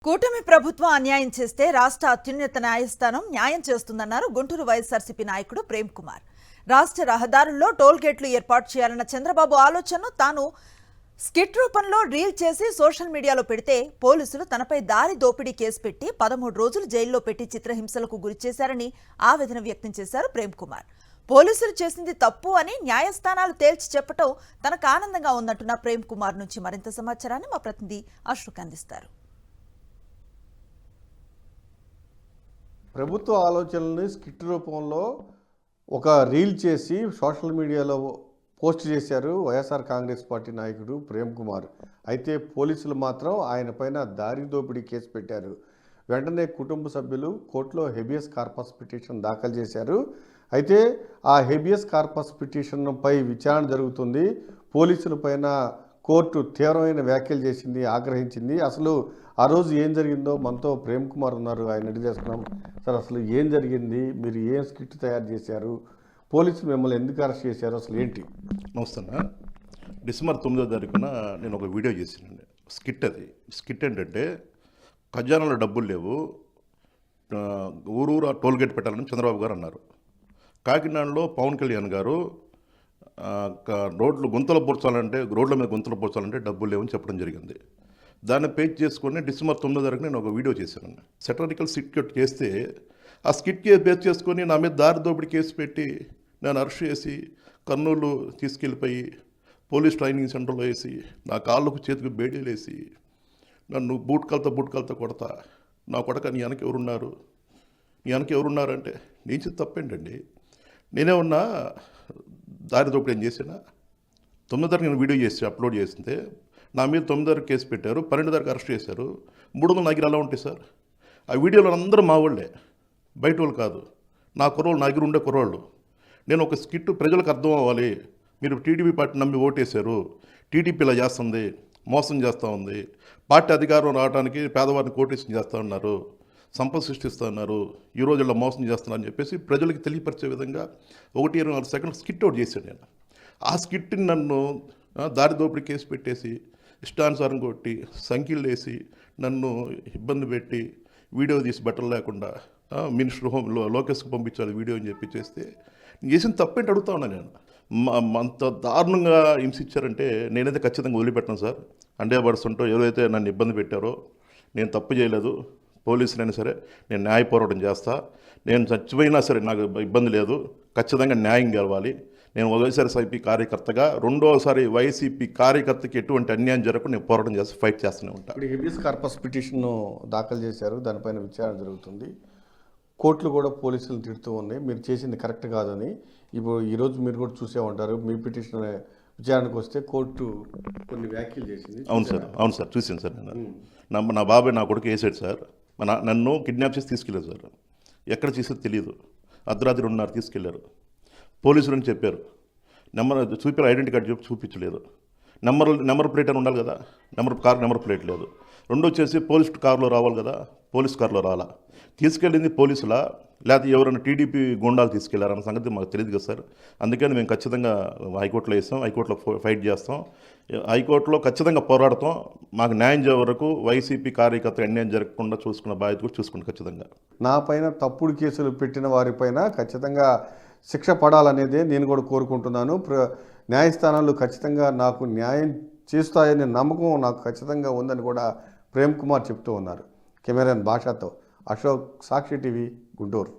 కూటమి ప్రభుత్వం అన్యాయం చేస్తే రాష్ట్ర అత్యున్నత న్యాయస్థానం న్యాయం చేస్తుందన్నారు గుంటూరు వైఎస్ఆర్సీపీ నాయకుడు ప్రేమ్ కుమార్. రాష్ట్ర రహదారుల్లో టోల్ గేట్లు ఏర్పాటు చేయాలన్న చంద్రబాబు ఆలోచనను తాను స్కిట్ రూపంలో రీల్ చేసి సోషల్ మీడియాలో పెడితే పోలీసులు తనపై దారి దోపిడీ కేసు పెట్టి 13 రోజులు జైల్లో పెట్టి చిత్రహింసలకు గురిచేశారని ఆవేదన వ్యక్తం చేశారు ప్రేమ్ కుమార్. పోలీసులు చేసింది తప్పు అని న్యాయస్థానాలు తేల్చి చెప్పటం తనకు ఆనందంగా ఉందంటున్న ప్రేమ్ కుమార్ నుంచి మరింత సమాచారాన్ని మా ప్రతినిధి అశోక్ అందిస్తారు. ప్రభుత్వ ఆలోచనల్ని స్కిట్ రూపంలో ఒక రీల్ చేసి సోషల్ మీడియాలో పోస్ట్ చేశారు వైఎస్ఆర్ కాంగ్రెస్ పార్టీ నాయకుడు ప్రేమ్ కుమార్. అయితే పోలీసులు మాత్రం ఆయన పైన దారి దోపిడీ కేసు పెట్టారు. వెంటనే కుటుంబ సభ్యులు కోర్టులో హెబియస్ కార్పస్ పిటిషన్ దాఖలు చేశారు. అయితే ఆ హెబియస్ కార్పస్ పిటిషన్పై విచారణ జరుగుతుంది. పోలీసుల పైన కోర్టు తీవ్రమైన వ్యాఖ్యలు చేసింది, ఆగ్రహించింది. అసలు ఆ రోజు ఏం జరిగిందో మనతో ప్రేమ్ కుమార్ ఉన్నారు, ఆయన అడిగి చేసుకున్నాం. సార్, అసలు ఏం జరిగింది? మీరు ఏం స్కిట్ తయారు చేశారు? పోలీసులు మిమ్మల్ని ఎందుకు అరెస్ట్ చేశారు? అసలు ఏంటి? నమస్తే. డిసెంబర్ 9వ తారీఖున నేను ఒక వీడియో చేశానండి. స్కిట్ అది. స్కిట్ ఏంటంటే, ఖజానాలో డబ్బులు లేవు, ఊరూరు టోల్గేట్ పెట్టాలని చంద్రబాబు గారు అన్నారు. కాకినాడలో పవన్ కళ్యాణ్ గారు రోడ్ల మీద గుంతలు పూడ్చాలంటే డబ్బులు లేవని చెప్పడం జరిగింది. దాన్ని పేజ్ చేసుకొని డిసెంబర్ 9వ తారీఖున నేను ఒక వీడియో చేశాను. సెటరికల్ స్కిట్ చేస్తే ఆ స్కిట్ బేస్ చేసుకొని నా మీద దారి దోపిడీ కేసు పెట్టి నేను అరెస్ట్ చేసి కర్నూలు తీసుకెళ్ళిపోయి పోలీస్ ట్రైనింగ్ సెంటర్లో వేసి నా కాళ్ళకు చేతికి బేడీలు వేసి నన్ను బూట్కాలతో కొడతా. నా కొడక నీ వెనక ఎవరున్నారంటే నేను చేసి తప్పేంటండి? నేనేమన్నా దారి దోపిడీ ఏం చేసినా? 9వ తారీఖు నేను వీడియో చేసి అప్లోడ్ చేస్తే నా మీద 9వ తారీఖు కేసు పెట్టారు, 12వ తారీఖు అరెస్ట్ చేశారు. 300 దగ్గర అలా ఉంటాయి సార్. ఆ వీడియోలో అందరూ మా వాళ్ళే, బయట వాళ్ళు కాదు. నా కుర్రోళ్ళు, నా దగ్గర ఉండే కుర్రోళ్ళు. నేను ఒక స్కిట్ ప్రజలకు అర్థం అవ్వాలి. మీరు టీడీపీ పార్టీ నమ్మి ఓటేశారు, టీడీపీ ఇలా చేస్తుంది, మోసం చేస్తూ ఉంది, పార్టీ అధికారం రావడానికి పేదవారిని కోటేషన్ చేస్తూ ఉన్నారు, సంపద సృష్టిస్తూ ఉన్నారు, ఈ రోజు ఇలా మోసం చేస్తున్నారని చెప్పేసి ప్రజలకు తెలియపరిచే విధంగా 1-24 సెకండ్లు స్కిట్ అవుట్ చేశాను నేను. ఆ స్కిట్ని నన్ను దారి దోపిడీ కేసు పెట్టేసి ఇష్టానుసారం కొట్టి సంఖ్యలు వేసి నన్ను ఇబ్బంది పెట్టి వీడియో తీసి బట్టలు లేకుండా మినిస్టర్ హోమ్లో లోకేష్కి పంపించాలి వీడియో అని చెప్పి చేస్తే చేసిన తప్పేంటి అడుగుతా ఉన్నా నేను. అంత దారుణంగా హింసించారంటే నేనైతే ఖచ్చితంగా వదిలిపెట్టాను సార్. 100% ఎవరైతే నన్ను ఇబ్బంది పెట్టారో, నేను తప్పు చేయలేదు, పోలీసులైనా సరే నేను న్యాయ పోరాటం చేస్తా. నేను చచ్చిపోయినా సరే నాకు ఇబ్బంది లేదు, ఖచ్చితంగా న్యాయం గెలవాలి. నేను వైఎస్ఆర్సీపీ కార్యకర్తగా రెండోసారి వైసీపీ కార్యకర్తకి ఎటువంటి అన్యాయం జరగకుండా నేను పోరాటం చేసి ఫైట్ చేస్తూనే ఉంటాను. ఇప్పుడు హెబియస్ కార్పస్ పిటిషన్ దాఖలు చేశారు, దానిపైన విచారణ జరుగుతుంది. కోర్టులు కూడా పోలీసులను తిడుతూ ఉన్నాయి, మీరు చేసింది కరెక్ట్ కాదని. ఇప్పుడు ఈరోజు మీరు కూడా చూసే ఉంటారు, మీ పిటిషన్ విచారణకు వస్తే కోర్టు కొన్ని వ్యాఖ్యలు చేసింది. అవును సార్ చూసాను సార్. నేను నా బాబాయ్ నా కొడుకు వేసాడు సార్. నన్ను కిడ్నాప్ చేసి తీసుకెళ్ళారు సార్. ఎక్కడ చేసేది తెలియదు. అర్ధరాత్రి 2:30 తీసుకెళ్లారు. పోలీసులు అని చెప్పారు. చూపారు, ఐడెంటిటీ కార్డు చూపించలేదు. నెంబర్ ప్లేట్ అని ఉండాలి కదా, నెంబర్ ప్లేట్ లేదు. రెండో వచ్చేసి పోలీస్ కారులో రావాలి కదా, పోలీస్ కారులో రాలా. తీసుకెళ్ళింది పోలీసులా లేకపోతే ఎవరైనా టీడీపీ గుండాలు తీసుకెళ్లారన్న సంగతి మాకు తెలియదు కదా సార్. అందుకని మేము ఖచ్చితంగా హైకోర్టులో వేస్తాం, హైకోర్టులో ఫైట్ చేస్తాం, హైకోర్టులో ఖచ్చితంగా పోరాడతాం. మాకు న్యాయం చేయ వరకు వైసీపీ కార్యకర్త అన్యాయం జరగకుండా చూసుకున్న బాధ్యత కూడా చూసుకుంటాం ఖచ్చితంగా. నా పైన తప్పుడు కేసులు పెట్టిన వారిపైన ఖచ్చితంగా శిక్ష పడాలనేదే నేను కూడా కోరుకుంటున్నాను. న్యాయస్థానాలు ఖచ్చితంగా నాకు న్యాయం చేస్తాయనే నమ్మకం నాకు ఖచ్చితంగా ఉందని కూడా ప్రేమ్ కుమార్ చెప్తూ ఉన్నారు. కెమెరామెన్ భాషతో అశోక్, సాక్షి టీవీ, గుంటూరు.